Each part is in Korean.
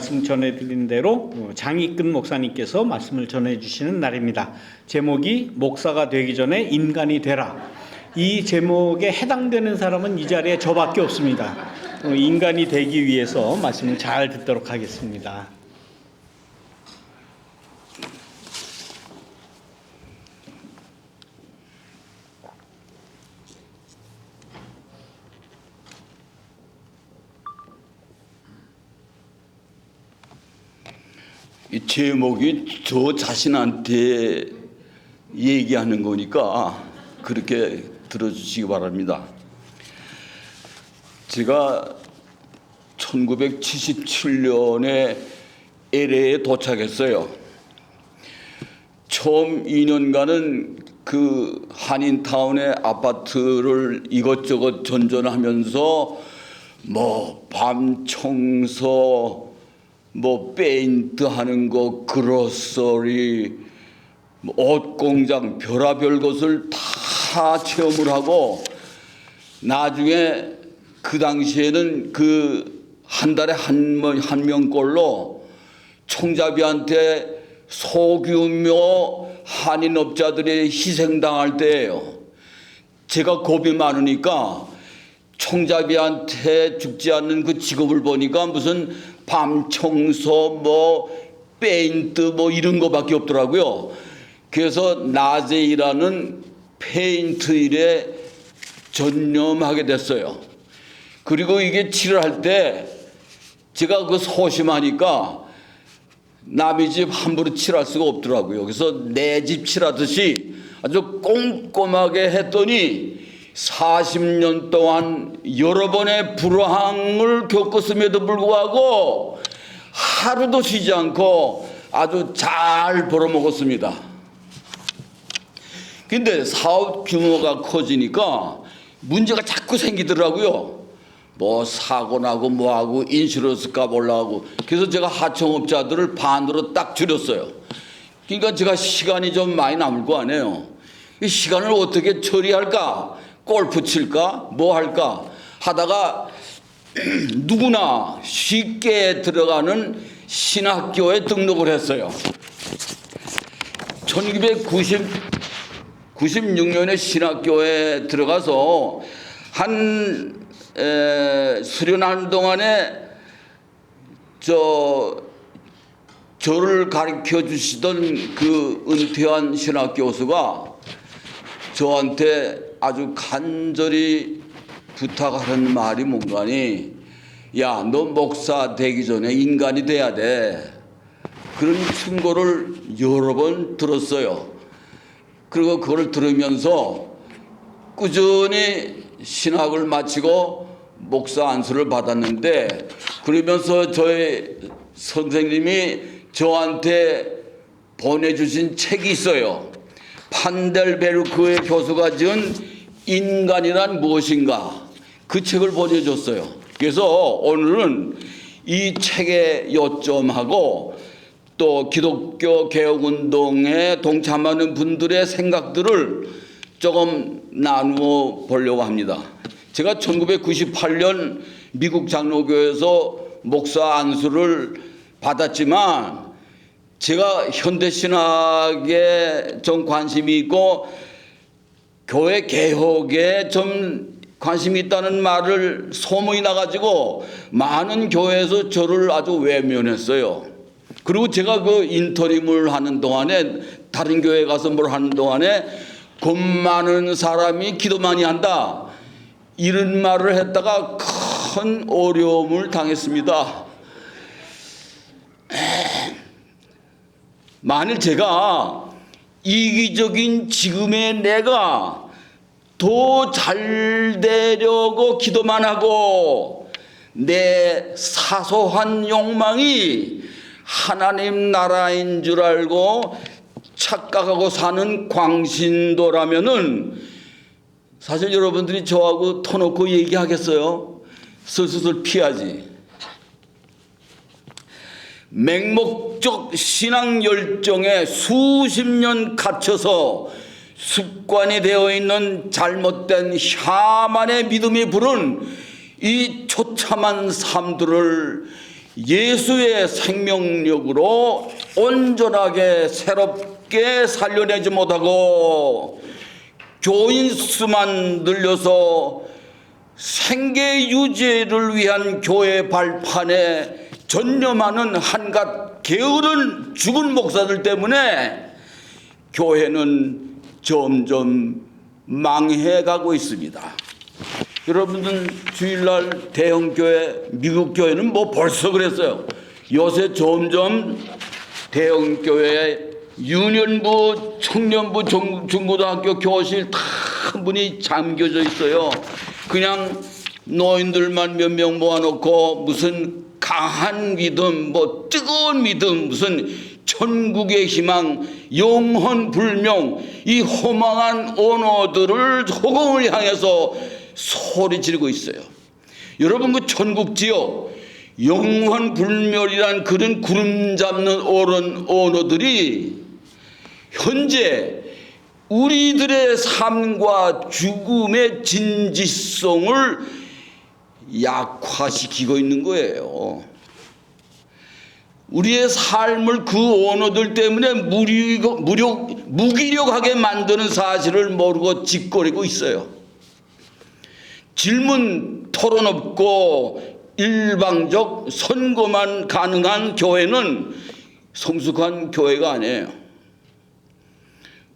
말씀 전해드린 대로 장익근 목사님께서 말씀을 전해주시는 날입니다. 제목이 목사가 되기 전에 인간이 되라. 이 제목에 해당되는 사람은 이 자리에 저밖에 없습니다. 인간이 되기 위해서 말씀을 잘 듣도록 하겠습니다. 이 제목이 저 자신한테 얘기하는 거니까 그렇게 들어주시기 바랍니다. 제가 1977년에 LA에 도착했어요. 처음 2년간은 그 한인타운의 아파트를 이것저것 전전하면서 밤 청소, 페인트 하는 거, 그로서리, 옷 공장, 별의별 것을 다 체험을 하고, 나중에 그 당시에는 그 한 달에 한 명꼴로 총잡이한테 소규모 한인업자들이 희생당할 때예요. 제가 겁이 많으니까 총잡이한테 죽지 않는 그 직업을 보니까 무슨 밤 청소, 페인트 이런 거밖에 없더라고요. 그래서 낮에 일하는 페인트 일에 전념하게 됐어요. 그리고 이게 칠을 할 때 제가 그 소심하니까 남의 집 함부로 칠할 수가 없더라고요. 그래서 내 집 칠하듯이 아주 꼼꼼하게 했더니 40년 동안 여러 번의 불황을 겪었음에도 불구하고 하루도 쉬지 않고 아주 잘 벌어먹었습니다. 근데 사업 규모가 커지니까 문제가 자꾸 생기더라고요. 사고 나고 뭐하고 인슈런스 값 올라가고. 그래서 제가 하청업자들을 반으로 딱 줄였어요. 그러니까 제가 시간이 좀 많이 남을 거 아니에요. 이 시간을 어떻게 처리할까? 골프 칠까? 뭐 할까? 하다가 누구나 쉽게 들어가는 신학교에 등록을 했어요. 1996년에 신학교에 들어가서 수련하는 동안에 저를 가르쳐 주시던 그 은퇴한 신학 교수가 저한테 아주 간절히 부탁하는 말이 뭔가니, 야, 너 목사 되기 전에 인간이 돼야 돼. 그런 충고를 여러 번 들었어요. 그리고 그걸 들으면서 꾸준히 신학을 마치고 목사 안수를 받았는데, 그러면서 저의 선생님이 저한테 보내주신 책이 있어요. 판델베르크의 교수가 지은 인간이란 무엇인가, 그 책을 보내줬어요. 그래서 오늘은 이 책에 요점하고 또 기독교 개혁운동에 동참하는 분들의 생각들을 조금 나누어 보려고 합니다. 제가 1998년 미국 장로교에서 목사 안수를 받았지만 제가 현대신학에 좀 관심이 있고 교회 개혁에 좀 관심이 있다는 말을 소문이 나가지고 많은 교회에서 저를 아주 외면했어요. 그리고 제가 그 인터림을 하는 동안에, 다른 교회 가서 뭘 하는 동안에 겁 많은 사람이 기도 많이 한다, 이런 말을 했다가 큰 어려움을 당했습니다. 만일 제가 이기적인 지금의 내가 더 잘 되려고 기도만 하고 내 사소한 욕망이 하나님 나라인 줄 알고 착각하고 사는 광신도라면은 사실 여러분들이 저하고 터놓고 얘기하겠어요? 슬슬 피하지. 맹목적 신앙 열정에 수십 년 갇혀서 습관이 되어 있는 잘못된 샤만의 믿음이 부른 이 처참한 삶들을 예수의 생명력으로 온전하게 새롭게 살려내지 못하고 교인 수만 늘려서 생계 유지를 위한 교회 발판에 전념하는 한갓 게으른 죽은 목사들 때문에 교회는 점점 망해가고 있습니다. 여러분들 주일날 대형교회, 미국 교회는 뭐 벌써 그랬어요. 요새 점점 대형교회 유년부, 청년부, 중고등학교 교실 다 문이 잠겨져 있어요. 그냥 노인들만 몇 명 모아놓고 무슨 강한 믿음, 뭐 뜨거운 믿음, 무슨 천국의 희망, 영혼 불명, 이 허망한 언어들을 허공을 향해서 소리 지르고 있어요. 여러분, 그 천국 지역 영원 불멸이란 그런 구름 잡는 언어들이 현재 우리들의 삶과 죽음의 진지성을 약화시키고 있는 거예요. 우리의 삶을 그 언어들 때문에 무기력하게 만드는 사실을 모르고 짓거리고 있어요. 질문 토론 없고 일방적 선거만 가능한 교회는 성숙한 교회가 아니에요.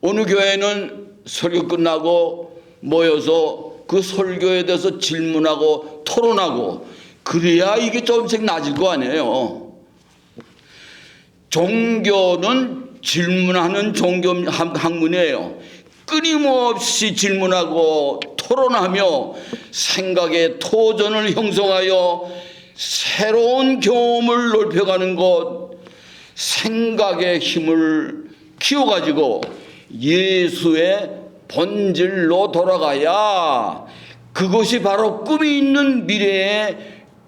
어느 교회는 설교 끝나고 모여서 그 설교에 대해서 질문하고 토론하고 그래야 이게 조금씩 나아질 거 아니에요. 종교는 질문하는 종교 학문이에요. 끊임없이 질문하고 토론하며 생각의 토전을 형성하여 새로운 경험을 넓혀가는 것, 생각의 힘을 키워가지고 예수의 본질로 돌아가야 그것이 바로 꿈이 있는 미래의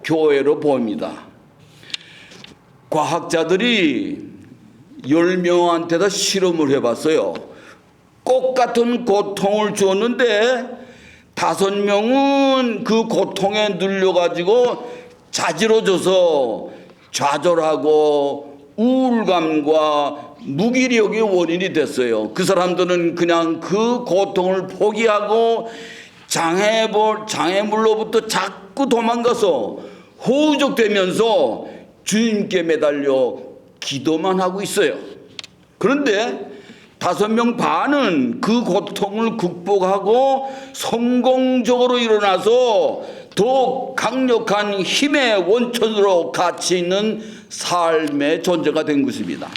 교회로 보입니다. 과학자들이 10명한테다 실험을 해봤어요. 똑같은 고통을 주었는데 5명은 그 고통에 눌려가지고 자지러져서 좌절하고 우울감과 무기력의 원인이 됐어요. 그 사람들은 그냥 그 고통을 포기하고 장애물로부터 자꾸 도망가서 허우적대면서 주님께 매달려 기도만 하고 있어요. 그런데 5명 반은 그 고통을 극복하고 성공적으로 일어나서 더 강력한 힘의 원천으로 가치 있는 삶의 존재가 된 것입니다.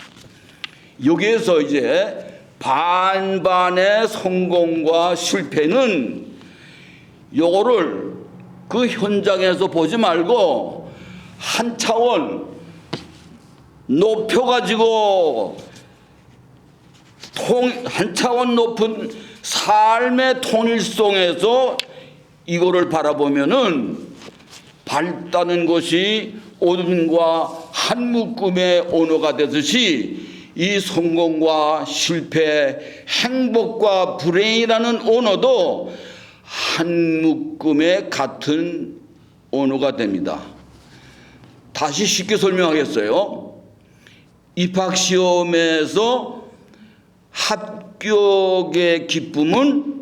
여기에서 이제 반반의 성공과 실패는 요거를 그 현장에서 보지 말고 한 차원 높여가지고 한 차원 높은 삶의 통일성에서 이거를 바라보면은 밝다는 것이 어둠과 한 묶음의 언어가 되듯이 이 성공과 실패, 행복과 불행이라는 언어도 한 묶음의 같은 언어가 됩니다. 다시 쉽게 설명하겠어요. 입학시험에서 합격의 기쁨은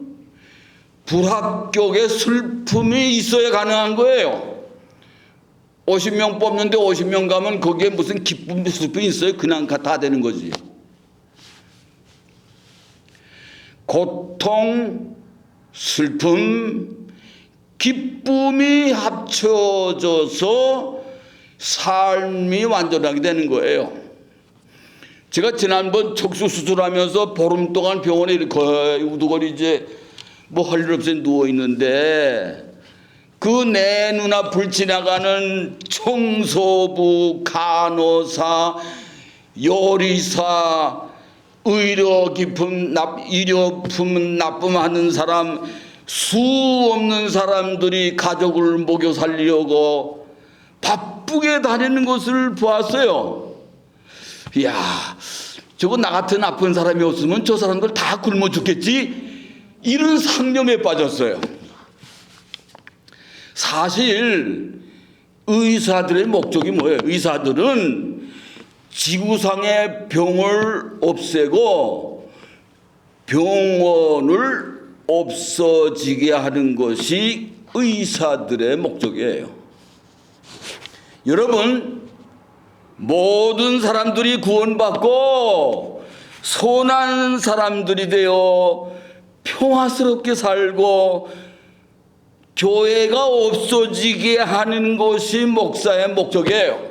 불합격의 슬픔이 있어야 가능한 거예요. 50명 뽑는데 50명 가면 거기에 무슨 기쁨, 슬픔이 있어요? 그냥 다 되는 거지. 고통, 슬픔, 기쁨이 합쳐져서 삶이 완전하게 되는 거예요. 제가 지난번 척수 수술하면서 보름 동안 병원에 이렇게 우두거리 이제 뭐 할 일 없이 누워 있는데 그 내 눈앞을 지나가는 청소부, 간호사, 요리사, 의료품 납품하는 사람, 수 없는 사람들이 가족을 먹여 살리려고 바쁘게 다니는 것을 보았어요. 이야, 저거 나 같은 아픈 사람이 없으면 저 사람들 다 굶어 죽겠지? 이런 상념에 빠졌어요. 사실 의사들의 목적이 뭐예요? 의사들은 지구상의 병을 없애고 병원을 없어지게 하는 것이 의사들의 목적이에요. 여러분, 모든 사람들이 구원받고 선한 사람들이 되어 평화스럽게 살고 교회가 없어지게 하는 것이 목사의 목적이에요.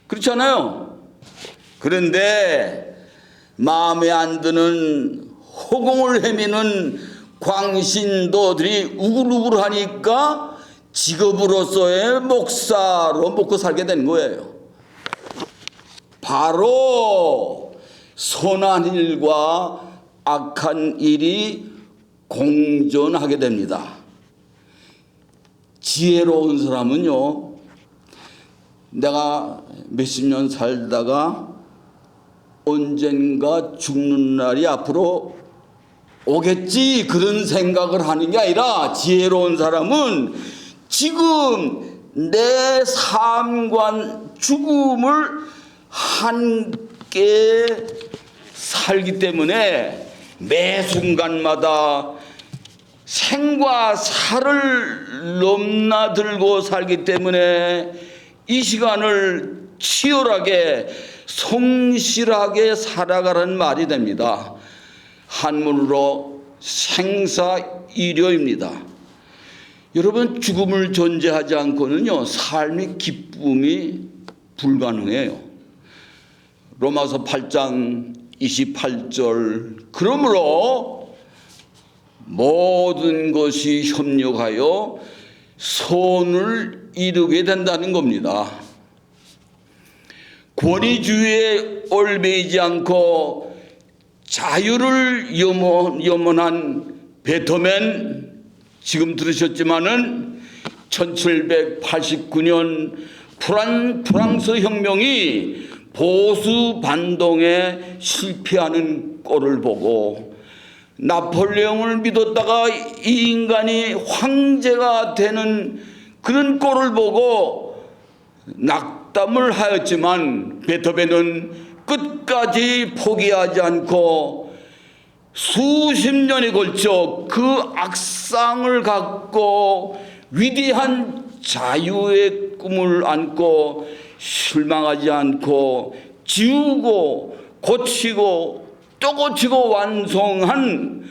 그렇잖아요. 그런데 마음에 안 드는 허공을 헤매는 광신도들이 우글우글하니까 직업으로서의 목사로 먹고 살게 되는 거예요. 바로 선한 일과 악한 일이 공존하게 됩니다. 지혜로운 사람은요, 내가 몇십 년 살다가 언젠가 죽는 날이 앞으로 오겠지, 그런 생각을 하는 게 아니라, 지혜로운 사람은 지금 내 삶과 죽음을 함께 살기 때문에 매 순간마다 생과 사를 넘나들고 살기 때문에 이 시간을 치열하게 성실하게 살아가라는 말이 됩니다. 한문으로 생사일효입니다. 여러분, 죽음을 존재하지 않고는요, 삶의 기쁨이 불가능해요. 로마서 8장 28절, 그러므로 모든 것이 협력하여 선을 이루게 된다는 겁니다. 권위주의에 얽매이지 않고 자유를 염원한 베토벤, 지금 들으셨지만은 1789년 프랑스 혁명이 보수 반동에 실패하는 꼴을 보고 나폴레옹을 믿었다가 이 인간이 황제가 되는 그런 꼴을 보고 낙담을 하였지만 베토벤은 끝까지 포기하지 않고 수십 년에 걸쳐 그 악상을 갖고 위대한 자유의 꿈을 안고 실망하지 않고 지우고 고치고 또 고치고 완성한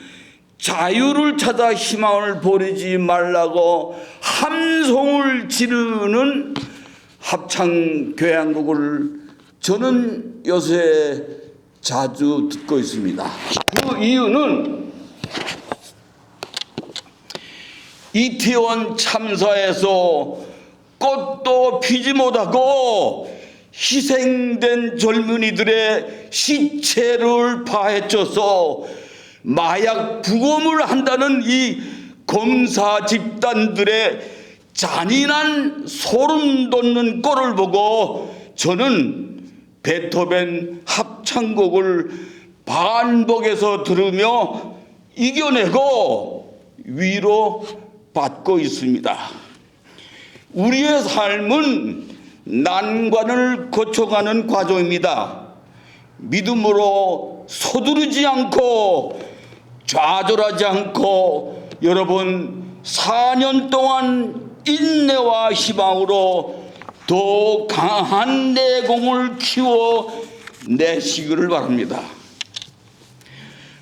자유를 찾아 희망을 버리지 말라고 함성을 지르는 합창교향곡을 저는 요새 자주 듣고 있습니다. 그 이유는 이태원 참사에서 꽃도 피지 못하고 희생된 젊은이들의 시체를 파헤쳐서 마약 부검을 한다는 이 검사 집단들의 잔인한 소름 돋는 꼴을 보고 저는 베토벤 합창곡을 반복해서 들으며 이겨내고 위로받고 있습니다. 우리의 삶은 난관을 거쳐가는 과정입니다. 믿음으로 서두르지 않고 좌절하지 않고 여러분 4년 동안 인내와 희망으로 더 강한 내공을 키워내시기를 바랍니다.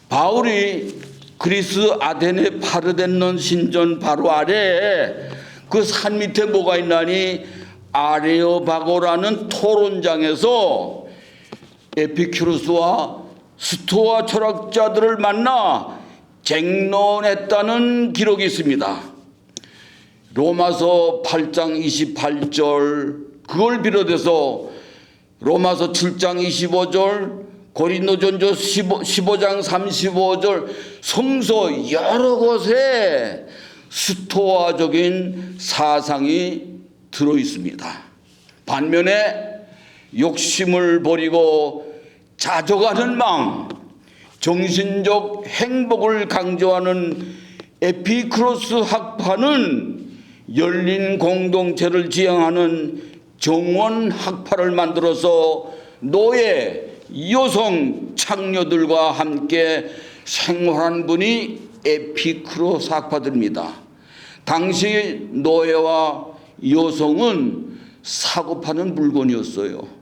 바울이 그리스 아테네 파르덴논 신전 바로 아래에 그 산 밑에 뭐가 있나니 아레오바고라는 토론장에서 에피큐로스와 스토아 철학자들을 만나 쟁론했다는 기록이 있습니다. 로마서 8장 28절, 그걸 비롯해서 로마서 7장 25절, 고린도전서 15장 35절, 성서 여러 곳에 스토아적인 사상이 들어 있습니다. 반면에 욕심을 버리고 자족하는 마음, 정신적 행복을 강조하는 에피쿠로스 학파는 열린 공동체를 지향하는 정원 학파를 만들어서 노예, 여성, 창녀들과 함께 생활한 분이 에피쿠로스 학파들입니다. 당시 노예와 여성은 사고 파는 물건이었어요.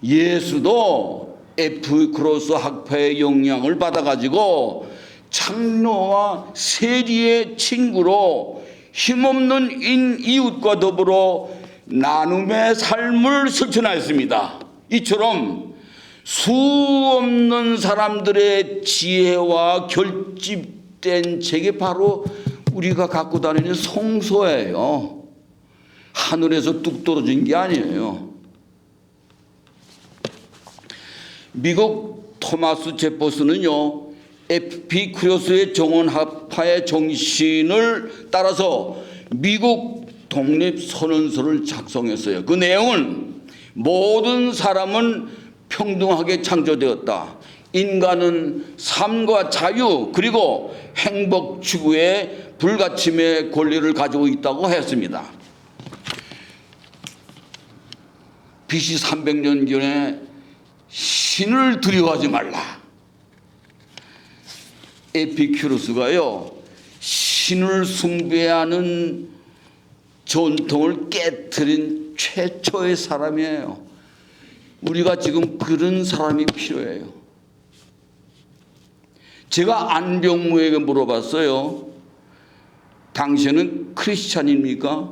예수도 에피쿠로스 학파의 영향을 받아가지고 창녀와 세리의 친구로 힘없는 이웃과 더불어 나눔의 삶을 실천하였습니다. 이처럼 수없는 사람들의 지혜와 결집된 책이 바로 우리가 갖고 다니는 성서예요. 하늘에서 뚝 떨어진 게 아니에요. 미국 토마스 제퍼슨은요, 에피쿠로스의 정원학파의 정신을 따라서 미국 독립선언서를 작성했어요. 그 내용은 모든 사람은 평등하게 창조되었다. 인간은 삶과 자유 그리고 행복 추구의 불가침의 권리를 가지고 있다고 했습니다. BC 300년 전에 신을 두려워하지 말라. 에피쿠로스가요, 신을 숭배하는 전통을 깨트린 최초의 사람이에요. 우리가 지금 그런 사람이 필요해요. 제가 안병무에게 물어봤어요. 당신은 크리스찬입니까?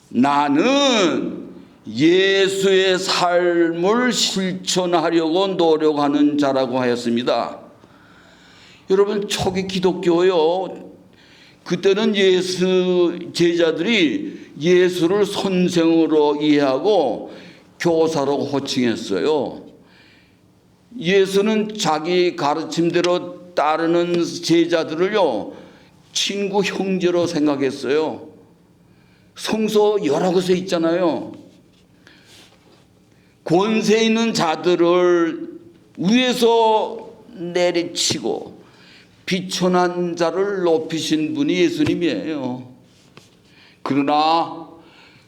나는 예수의 삶을 실천하려고 노력하는 자라고 하였습니다. 여러분, 초기 기독교요, 그때는 예수 제자들이 예수를 선생으로 이해하고 교사로 호칭했어요. 예수는 자기 가르침대로 따르는 제자들을요, 친구, 형제로 생각했어요. 성서 여러 곳에 있잖아요. 권세 있는 자들을 위에서 내리치고 비천한 자를 높이신 분이 예수님이에요. 그러나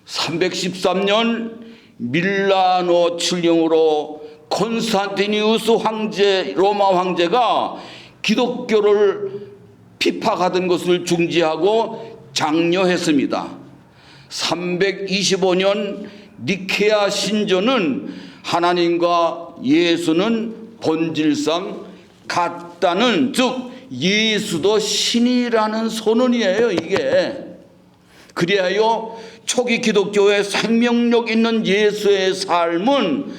313년 밀라노 칠령으로 콘스탄티니우스 황제, 로마 황제가 기독교를 핍박하던 것을 중지하고 장려했습니다. 325년 니케아 신전은 하나님과 예수는 본질상 같다는, 즉 예수도 신이라는 선언이에요. 이게 그리하여 초기 기독교의 생명력 있는 예수의 삶은,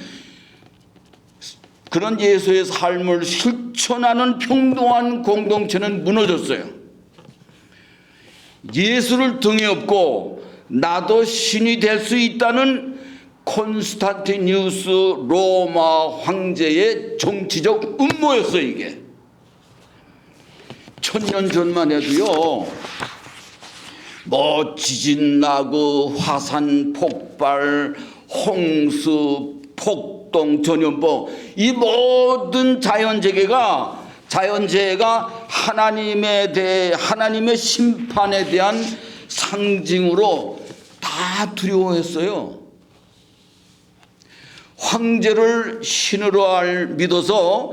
그런 예수의 삶을 실천하는 평등한 공동체는 무너졌어요. 예수를 등에 업고 나도 신이 될 수 있다는 콘스탄티니우스 로마 황제의 정치적 음모였어요. 이게 1000년 전만 해도요, 뭐 지진 나고 화산 폭발, 홍수, 폭동, 전염병, 이 모든 자연재해가 하나님의 심판에 대한 상징으로 다 두려워했어요. 황제를 신으로 믿어서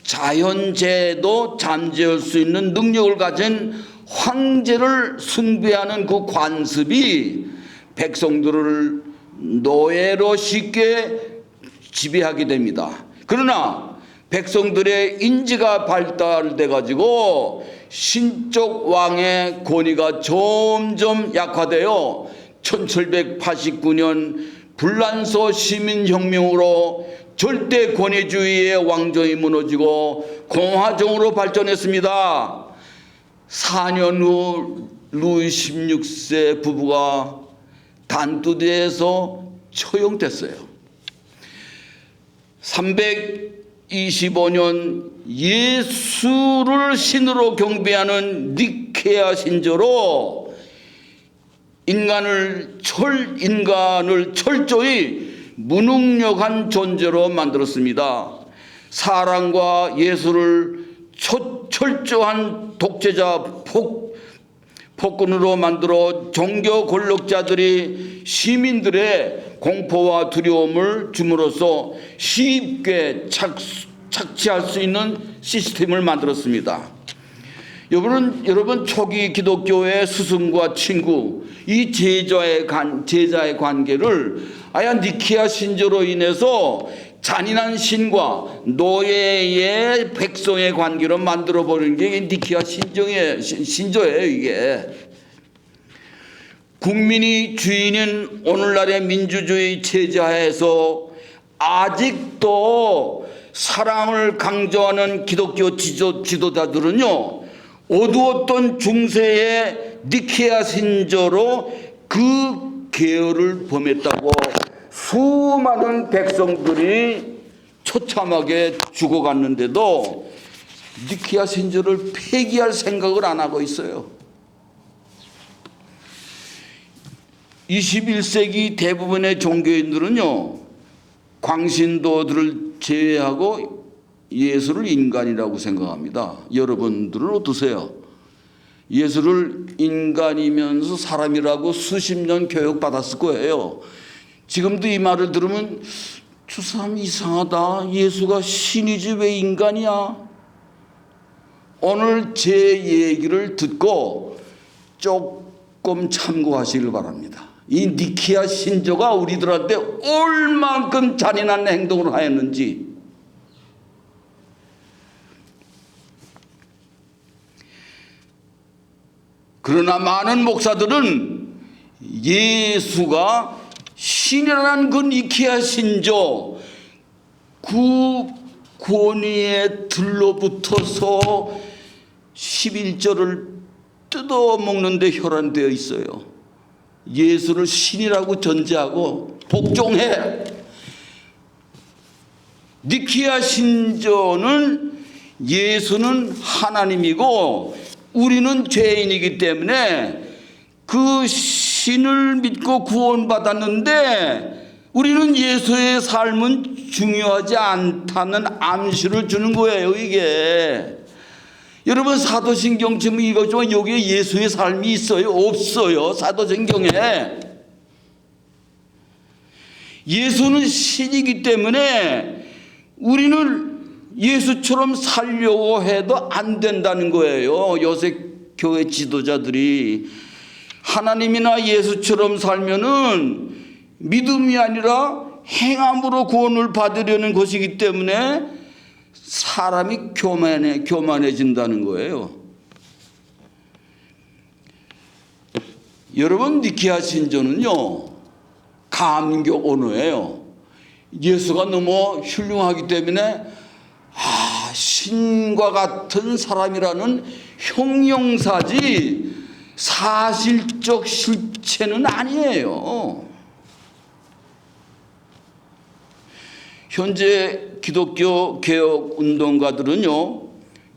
자연재해도 잠재울 수 있는 능력을 가진 황제를 숭배하는 그 관습이 백성들을 노예로 쉽게 지배하게 됩니다. 그러나 백성들의 인지가 발달돼 가지고 신적 왕의 권위가 점점 약화되어 1789년 불란서 시민혁명으로 절대 권위주의의 왕정이 무너지고 공화정으로 발전했습니다. 4년 후 루이 16세 부부가 단두대에서 처형됐어요. 325년 예수를 신으로 경배하는 니케아 신조로 인간을 철저히 무능력한 존재로 만들었습니다. 사랑과 예수를 철저한 독재자 폭군으로 만들어 종교 권력자들이 시민들의 공포와 두려움을 줌으로써 쉽게 착취할 수 있는 시스템을 만들었습니다. 여러분 초기 기독교의 스승과 친구, 이 제자의 관계를 아야 니케아 신조로 인해서 잔인한 신과 노예의 백성의 관계로 만들어 버리는 게 니케아 신조예요. 이게 국민이 주인인 오늘날의 민주주의 체제하에서 아직도 사랑을 강조하는 기독교 지도자들은요, 어두웠던 중세의 니케아 신조로 그 계열을 범했다고 수많은 백성들이 처참하게 죽어갔는데도 니케아 신조를 폐기할 생각을 안 하고 있어요. 21세기 대부분의 종교인들은요, 광신도들을 제외하고 예수를 인간이라고 생각합니다. 여러분들은 어떠세요? 예수를 인간이면서 사람이라고 수십 년 교육받았을 거예요. 지금도 이 말을 들으면 저 사람 이상하다. 예수가 신이지 왜 인간이야? 오늘 제 얘기를 듣고 조금 참고하시길 바랍니다. 이 니케아 신조가 우리들한테 얼만큼 잔인한 행동을 하였는지. 그러나 많은 목사들은 예수가 신이라는 그 니케아 신조 그 권위에 들러붙어서 11절을 뜯어먹는 데 혈안되어 있어요. 예수를 신이라고 전제하고 복종해. 니케아 신조는 예수는 하나님이고 우리는 죄인이기 때문에 그 신을 믿고 구원받았는데 우리는 예수의 삶은 중요하지 않다는 암시를 주는 거예요. 이게 여러분 사도신경 지금 읽어주면 여기에 예수의 삶이 있어요? 없어요. 사도신경에 예수는 신이기 때문에 우리는 예수처럼 살려고 해도 안 된다는 거예요. 요새 교회 지도자들이 하나님이나 예수처럼 살면은 믿음이 아니라 행함으로 구원을 받으려는 것이기 때문에 사람이 교만해진다는 거예요. 여러분 니케아 신조는요 감격 언어예요. 예수가 너무 훌륭하기 때문에 신과 같은 사람이라는 형용사지 사실적 실체는 아니에요. 현재 기독교 개혁 운동가들은요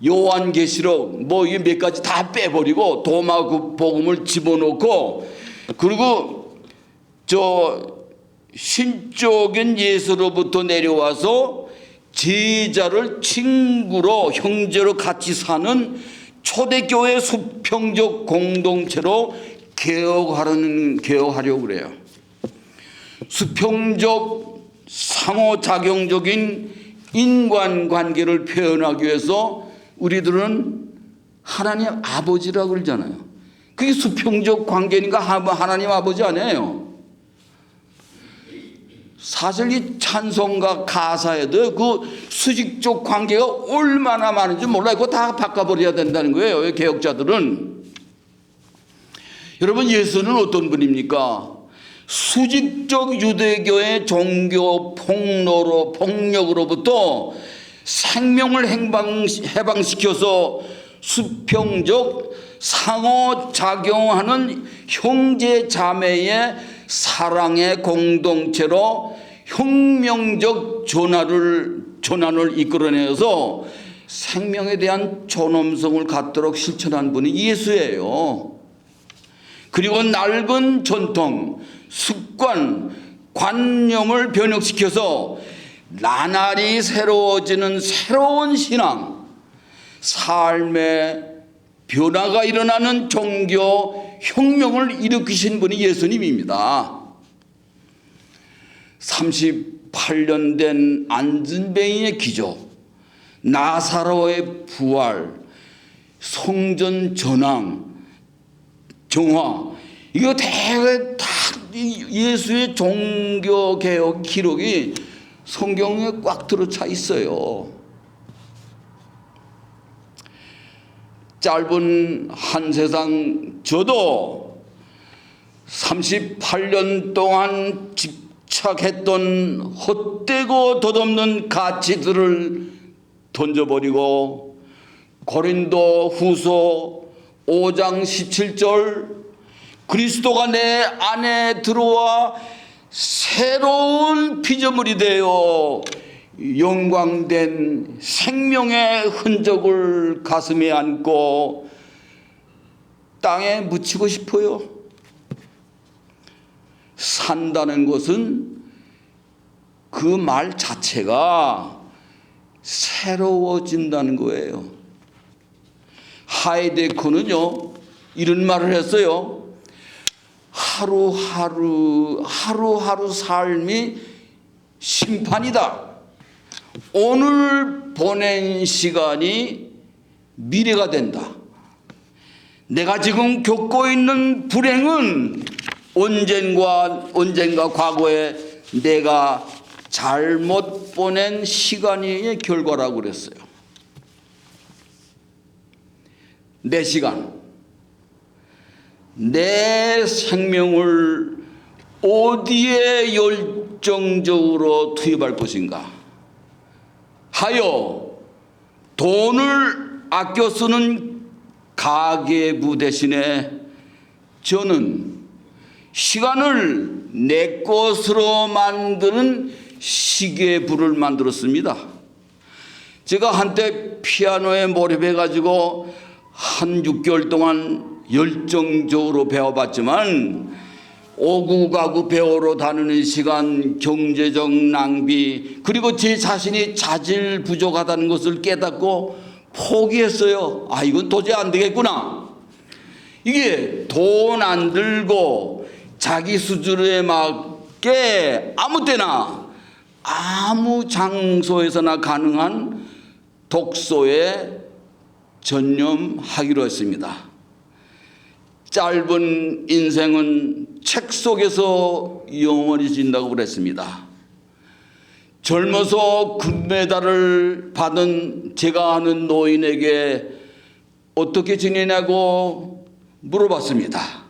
요한계시록 뭐 이 몇 가지 다 빼버리고 도마복음을 집어넣고 그리고 저 신적인 예수로부터 내려와서 제자를 친구로 형제로 같이 사는 초대교회 수평적 공동체로 개혁하려고 그래요. 수평적 상호작용적인 인간관계를 표현하기 위해서 우리들은 하나님 아버지라고 그러잖아요. 그게 수평적 관계니까 하나님 아버지 아니에요. 사실 이 찬송가 가사에도 그 수직적 관계가 얼마나 많은지 몰라요. 그거 다 바꿔버려야 된다는 거예요. 개혁자들은. 여러분 예수는 어떤 분입니까? 수직적 유대교의 종교 폭력으로부터 생명을 해방시켜서 수평적 상호작용하는 형제 자매의 사랑의 공동체로 혁명적 전환을 이끌어내서 생명에 대한 존엄성을 갖도록 실천한 분이 예수예요. 그리고 낡은 전통, 습관, 관념을 변혁시켜서 나날이 새로워지는 새로운 신앙, 삶의 변화가 일어나는 종교 혁명을 일으키신 분이 예수님입니다. 38년 된 안전뱅이의 기적, 나사로의 부활, 성전 전황, 정화, 이거 대개 다 예수의 종교 개혁 기록이 성경에 꽉 들어차 있어요. 짧은 한 세상 저도 38년 동안 집착했던 헛되고 덧없는 가치들을 던져버리고 고린도 후서 5장 17절 그리스도가 내 안에 들어와 새로운 피조물이 되어 영광된 생명의 흔적을 가슴에 안고 땅에 묻히고 싶어요. 산다는 것은 그 말 자체가 새로워진다는 거예요. 하이데커는요 이런 말을 했어요. 하루하루 삶이 심판이다. 오늘 보낸 시간이 미래가 된다. 내가 지금 겪고 있는 불행은 언젠가 과거에 내가 잘못 보낸 시간의 결과라고 그랬어요. 내 시간, 내 생명을 어디에 열정적으로 투입할 것인가 하여 돈을 아껴 쓰는 가계부 대신에 저는 시간을 내 것으로 만드는 시계부를 만들었습니다. 제가 한때 피아노에 몰입해 가지고 한 6개월 동안 열정적으로 배워봤지만 오구 가구 배우러 다니는 시간, 경제적 낭비, 그리고 제 자신이 자질 부족하다는 것을 깨닫고 포기했어요. 아, 이건 도저히 안 되겠구나. 이게 돈 안 들고 자기 수준에 맞게 아무 때나 아무 장소에서나 가능한 독서에 전념하기로 했습니다. 짧은 인생은 책 속에서 영원히 진다고 그랬습니다. 젊어서 금메달을 받은 제가 아는 노인에게 어떻게 지내냐고 물어봤습니다.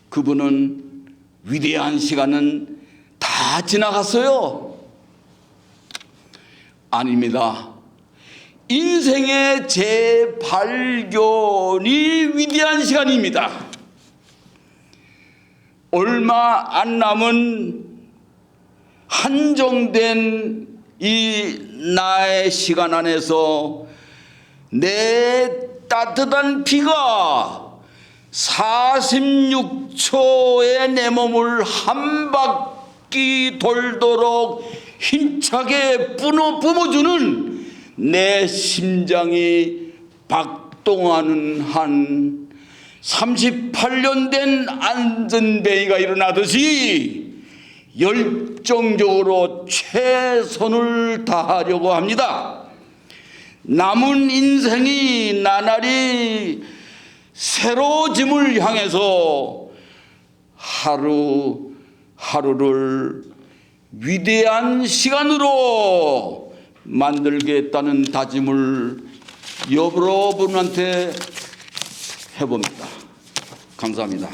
그분은 위대한 시간은 다 지나갔어요. 아닙니다. 인생의 재발견이 위대한 시간입니다. 얼마 안 남은 한정된 이 나의 시간 안에서 내 따뜻한 피가 46초에 내 몸을 한 바퀴 돌도록 힘차게 뿜어주는 내 심장이 박동하는 한 38년 된 안전뱅이가 일어나듯이 열정적으로 최선을 다하려고 합니다. 남은 인생이 나날이 새로짐을 향해서 하루하루를 위대한 시간으로 만들겠다는 다짐을 여러분한테 해봅니다. 감사합니다.